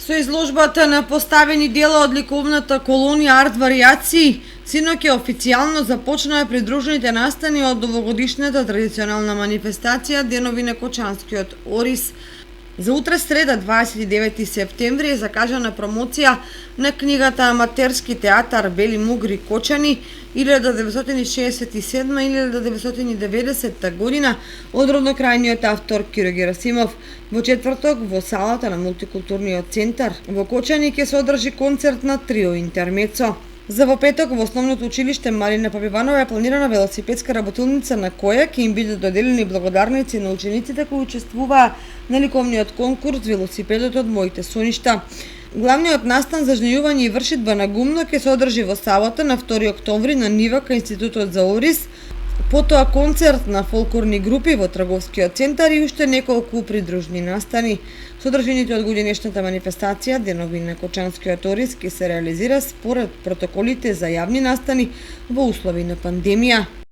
Со изложбата на поставени дела од ликовната колонија Арт Варијации, синоќ официјално започнаа придружените настани од овогодишната традиционална манифестација Денови на Кочанскиот Орис. За утре среда 29 септември е закажана промоција на книгата Аматерски театар Бели мугри Кочани 1967-1990 година од роднокрајниот автор Киро Герасимов. Во четврток во салата на мултикултурниот центар во Кочани ќе се одржи концерт на трио интермецо. За во петок во основното училиште Марина Попиванова е планирана велосипедска работилница на која ќе им бидат доделени благодарници на учениците кои учествуваа на ликовниот конкурс Велосипедот од моите соништа. Главниот настан за жнејување и вршидба на гумно ќе се одржи во сабота на 2 октомври на нива кај Институтот за Орис, потоа концерт на фолклорни групи во Трговскиот центар и уште неколку придружни настани. Содржините од годинешната манифестација Денови на Кочанскиот Орис ќе се реализира според протоколите за јавни настани во услови на пандемија.